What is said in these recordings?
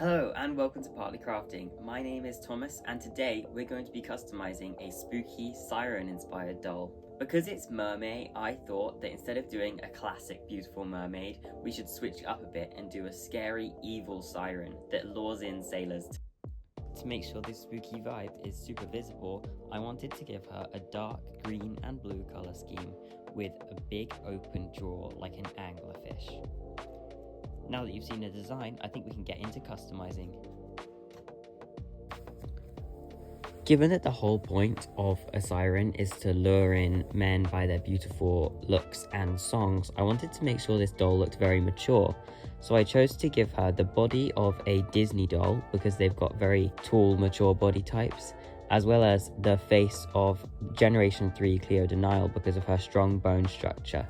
Hello and welcome to Partly Crafting. My name is Thomas and today we're going to be customizing a spooky Siren inspired doll. Because it's Mermay, I thought that instead of doing a classic beautiful mermaid, we should switch it up a bit and do a scary evil siren that lures in sailors. To make sure this spooky vibe is super visible, I wanted to give her a dark green and blue colour scheme with a big open jaw like an anglerfish. Now that you've seen the design, I think we can get into customizing. Given that the whole point of a siren is to lure in men by their beautiful looks and songs, I wanted to make sure this doll looked very mature. So I chose to give her the body of a Disney doll because they've got very tall, mature body types, as well as the face of Generation 3 Cleo Denial because of her strong bone structure.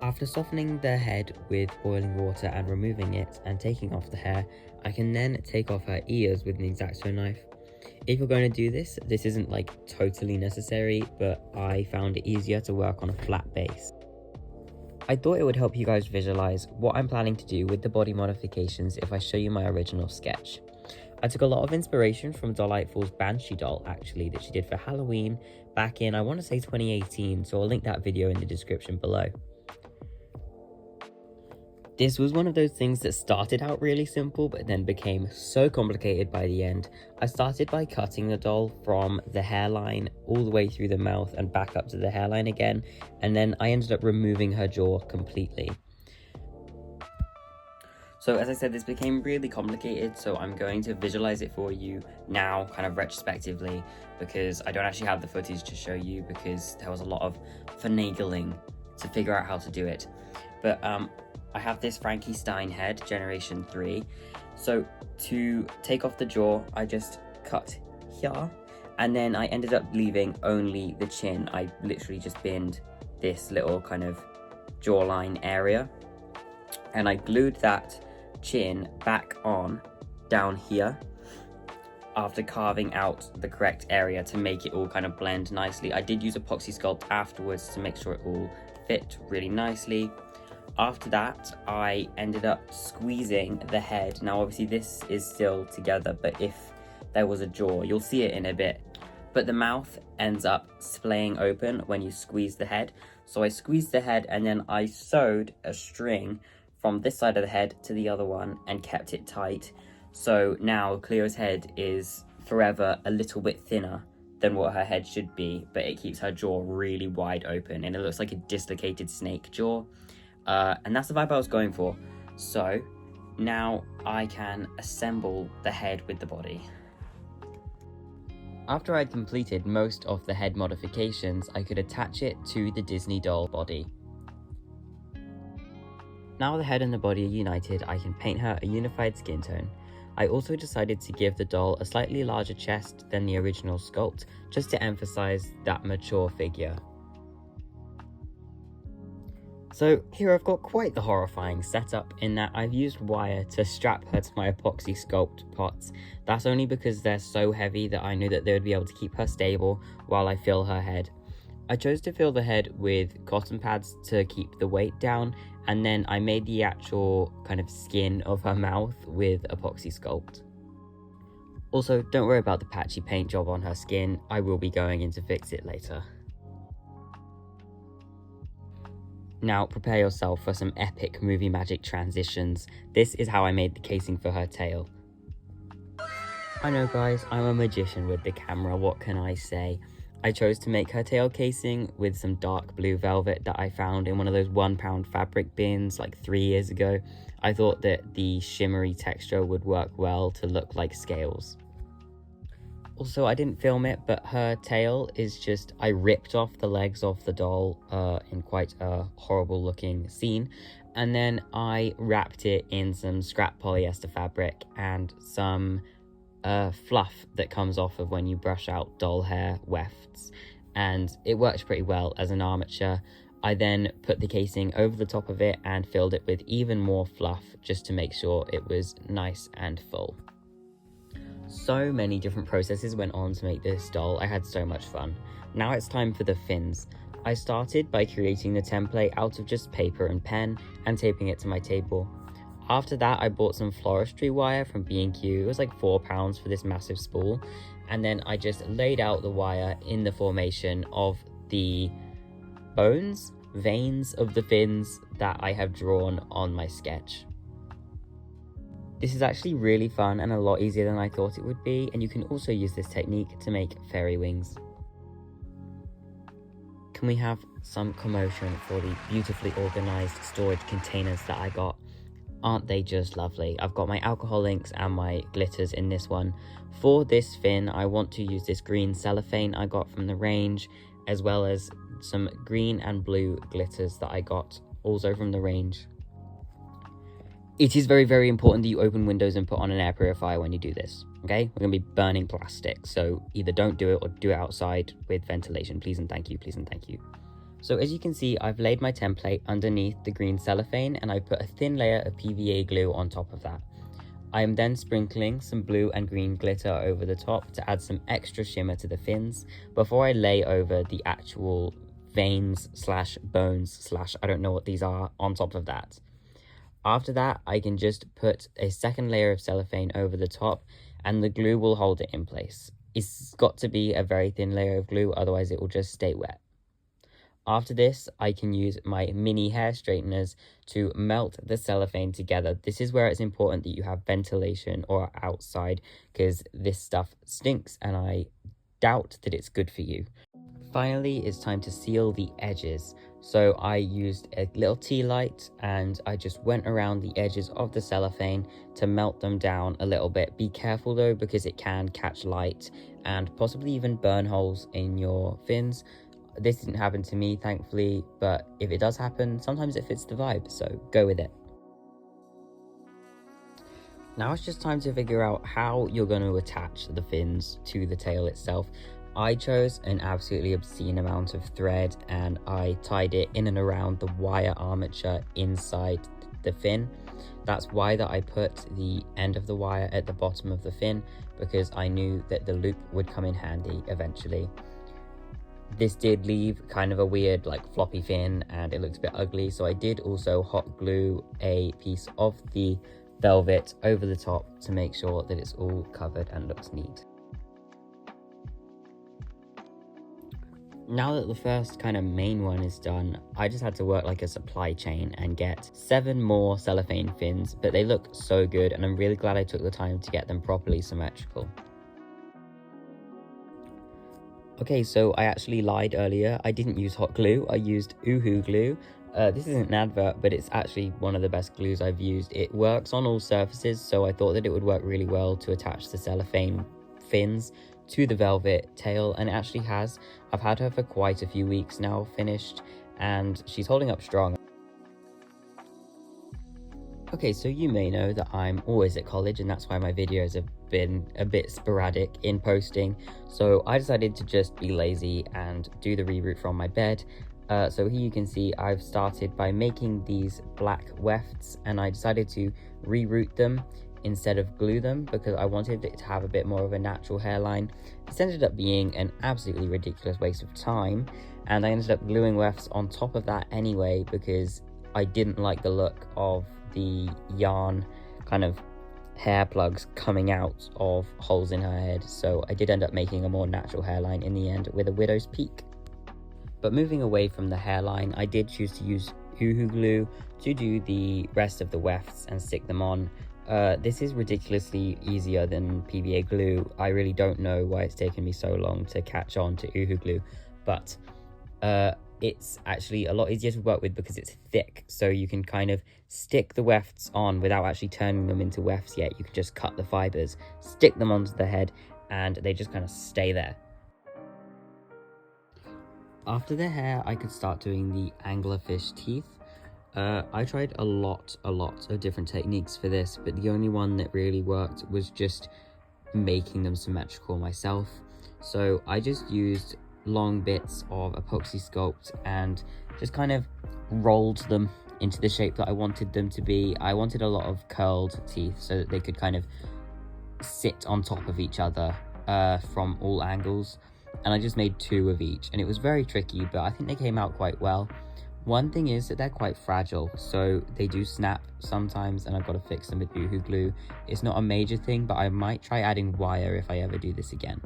After softening the head with boiling water and removing it and taking off the hair, I can then take off her ears with an X-Acto knife. If you're going to do this, this isn't like totally necessary, but I found it easier to work on a flat base. I thought it would help you guys visualize what I'm planning to do with the body modifications if I show you my original sketch. I took a lot of inspiration from Delightful's Banshee doll actually that she did for Halloween back in, I want to say 2018, so I'll link that video in the description below. This was one of those things that started out really simple but then became so complicated by the end. I started by cutting the doll from the hairline all the way through the mouth and back up to the hairline again, and then I ended up removing her jaw completely. So as I said, this became really complicated, so I'm going to visualize it for you now, kind of retrospectively, because I don't actually have the footage to show you because there was a lot of finagling to figure out how to do it. But I have this Frankenstein head, Generation 3. So to take off the jaw, I just cut here, and then I ended up leaving only the chin. I literally just binned this little kind of jawline area, and I glued that chin back on down here after carving out the correct area to make it all kind of blend nicely. I did use epoxy sculpt afterwards to make sure it all fit really nicely. After that, I ended up squeezing the head. Now obviously this is still together, but if there was a jaw, you'll see it in a bit. But the mouth ends up splaying open when you squeeze the head. So I squeezed the head and then I sewed a string from this side of the head to the other one and kept it tight. So now Cleo's head is forever a little bit thinner than what her head should be, but it keeps her jaw really wide open and it looks like a dislocated snake jaw. And that's the vibe I was going for. So now I can assemble the head with the body. After I'd completed most of the head modifications, I could attach it to the Disney doll body. Now the head and the body are united, I can paint her a unified skin tone. I also decided to give the doll a slightly larger chest than the original sculpt, just to emphasize that mature figure. So here I've got quite the horrifying setup in that I've used wire to strap her to my epoxy sculpt pots. That's only because they're so heavy that I knew that they would be able to keep her stable while I fill her head. I chose to fill the head with cotton pads to keep the weight down, and then I made the actual kind of skin of her mouth with epoxy sculpt. Also, don't worry about the patchy paint job on her skin, I will be going in to fix it later. Now prepare yourself for some epic movie magic transitions. This is how I made the casing for her tail. I know guys, I'm a magician with the camera, what can I say? I chose to make her tail casing with some dark blue velvet that I found in one of those £1 fabric bins like 3 years ago. I thought that the shimmery texture would work well to look like scales. Also, I didn't film it, but her tail is just, I ripped off the legs off the doll in quite a horrible looking scene. And then I wrapped it in some scrap polyester fabric and some fluff that comes off of when you brush out doll hair wefts. And it worked pretty well as an armature. I then put the casing over the top of it and filled it with even more fluff just to make sure it was nice and full. So many different processes went on to make this doll. I had so much fun. Now it's time for the fins. I started by creating the template out of just paper and pen and taping it to my table. After that, I bought some floristry wire from B&Q. It was like £4 for this massive spool. And then I just laid out the wire in the formation of the veins of the fins that I have drawn on my sketch. This is actually really fun and a lot easier than I thought it would be, and you can also use this technique to make fairy wings. Can we have some commotion for the beautifully organized storage containers that I got? Aren't they just lovely? I've got my alcohol inks and my glitters in this one. For this fin, I want to use this green cellophane I got from the range, as well as some green and blue glitters that I got also from the range. It is very, very important that you open windows and put on an air purifier when you do this, okay? We're gonna be burning plastic, so either don't do it or do it outside with ventilation. Please and thank you, please and thank you. So as you can see, I've laid my template underneath the green cellophane and I put a thin layer of PVA glue on top of that. I am then sprinkling some blue and green glitter over the top to add some extra shimmer to the fins before I lay over the actual veins slash bones slash I don't know what these are on top of that. After that, I can just put a second layer of cellophane over the top and the glue will hold it in place. It's got to be a very thin layer of glue, otherwise it will just stay wet. After this, I can use my mini hair straighteners to melt the cellophane together. This is where it's important that you have ventilation or outside, because this stuff stinks and I doubt that it's good for you. Finally, it's time to seal the edges. So I used a little tea light and I just went around the edges of the cellophane to melt them down a little bit. Be careful though, because it can catch light and possibly even burn holes in your fins. This didn't happen to me, thankfully, but if it does happen, sometimes it fits the vibe, so go with it. Now it's just time to figure out how you're going to attach the fins to the tail itself. I chose an absolutely obscene amount of thread and I tied it in and around the wire armature inside the fin. That's why that I put the end of the wire at the bottom of the fin, because I knew that the loop would come in handy eventually. This did leave kind of a weird like floppy fin and it looks a bit ugly, so I did also hot glue a piece of the velvet over the top to make sure that it's all covered and looks neat. Now that the first kind of main one is done, I just had to work like a supply chain and get 7 more cellophane fins, but they look so good and I'm really glad I took the time to get them properly symmetrical. Okay, so I actually lied earlier. I didn't use hot glue, I used Uhu glue. This isn't an advert, but it's actually one of the best glues I've used. It works on all surfaces, so I thought that it would work really well to attach the cellophane fins to the velvet tail, and it actually has. I've had her for quite a few weeks now finished, and she's holding up strong. Okay, so you may know that I'm always at college, and that's why my videos have been a bit sporadic in posting, so I decided to just be lazy and do the reroute from my bed. So here you can see I've started by making these black wefts, and I decided to reroute them instead of glue them because I wanted it to have a bit more of a natural hairline. This ended up being an absolutely ridiculous waste of time, and I ended up gluing wefts on top of that anyway because I didn't like the look of the yarn kind of hair plugs coming out of holes in her head, so I did end up making a more natural hairline in the end with a widow's peak. But moving away from the hairline, I did choose to use Uhu glue to do the rest of the wefts and stick them on. This is ridiculously easier than PVA glue. I really don't know why it's taken me so long to catch on to Uhu glue, but it's actually a lot easier to work with because it's thick, so you can kind of stick the wefts on without actually turning them into wefts yet. You can just cut the fibers, stick them onto the head, and they just kind of stay there. After the hair, I could start doing the anglerfish teeth. I tried a lot of different techniques for this, but the only one that really worked was just making them symmetrical myself. So I just used long bits of epoxy sculpt and just kind of rolled them into the shape that I wanted them to be. I wanted a lot of curled teeth so that they could kind of sit on top of each other from all angles, and I just made 2 of each, and it was very tricky, but I think they came out quite well. One thing is that they're quite fragile, so they do snap sometimes, and I've got to fix them with Boohoo glue. It's not a major thing, but I might try adding wire if I ever do this again.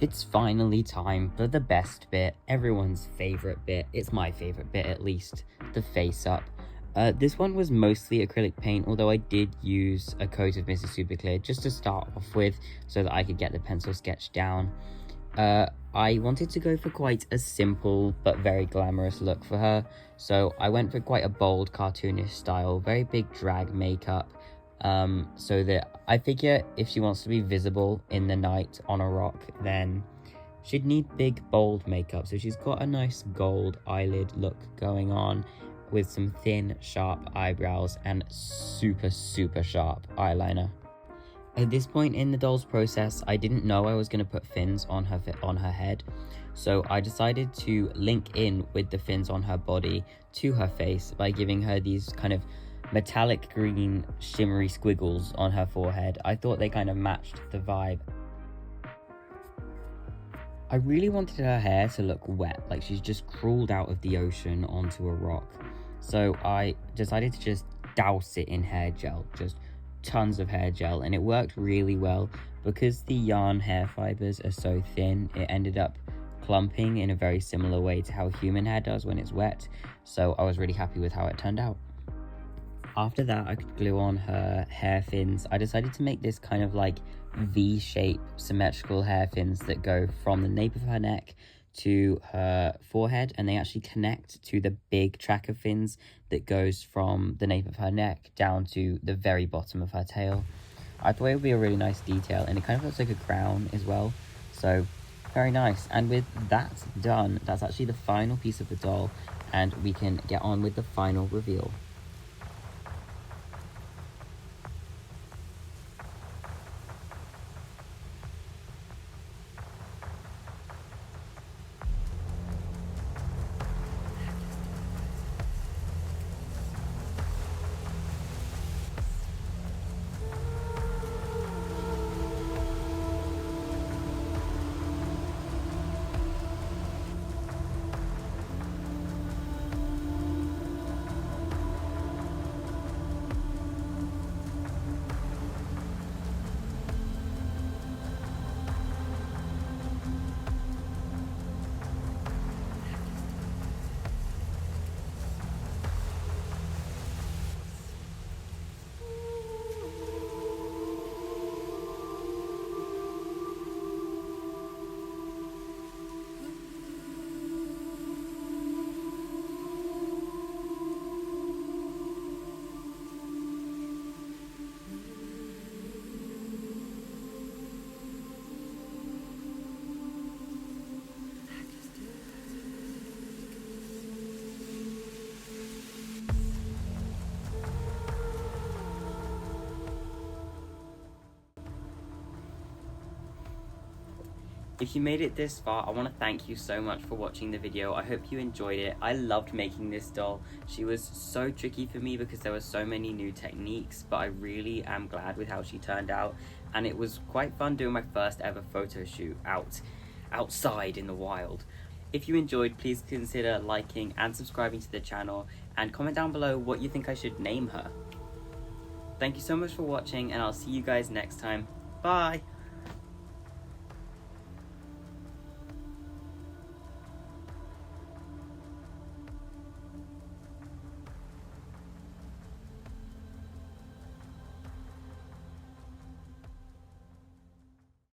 It's finally time for the best bit, everyone's favourite bit. It's my favourite bit at least, the face up. This one was mostly acrylic paint, although I did use a coat of Mrs. Super Clear just to start off with so that I could get the pencil sketch down. I wanted to go for quite a simple but very glamorous look for her, so I went for quite a bold cartoonish style, very big drag makeup, so that I figure if she wants to be visible in the night on a rock, then she'd need big bold makeup. So she's got a nice gold eyelid look going on with some thin sharp eyebrows and super sharp eyeliner. At this point in the doll's process, I didn't know I was going to put fins on her head, so I decided to link in with the fins on her body to her face by giving her these kind of metallic green shimmery squiggles on her forehead. I thought they kind of matched the vibe. I really wanted her hair to look wet, like she's just crawled out of the ocean onto a rock, so I decided to just douse it in hair gel, just tons of hair gel, and it worked really well. Because the yarn hair fibers are so thin, it ended up clumping in a very similar way to how human hair does when it's wet, so I was really happy with how it turned out. After that, I could glue on her hair fins. I decided to make this kind of like V-shape symmetrical hair fins that go from the nape of her neck to her forehead, and they actually connect to the big tracker fins that goes from the nape of her neck down to the very bottom of her tail. I thought it would be a really nice detail, and it kind of looks like a crown as well, so very nice. And with that done, that's actually the final piece of the doll, and we can get on with the final reveal. If you made it this far, I want to thank you so much for watching the video. I hope you enjoyed it. I loved making this doll. She was so tricky for me because there were so many new techniques, but I really am glad with how she turned out. And it was quite fun doing my first ever photo shoot outside in the wild. If you enjoyed, please consider liking and subscribing to the channel, and comment down below what you think I should name her. Thank you so much for watching, and I'll see you guys next time. Bye!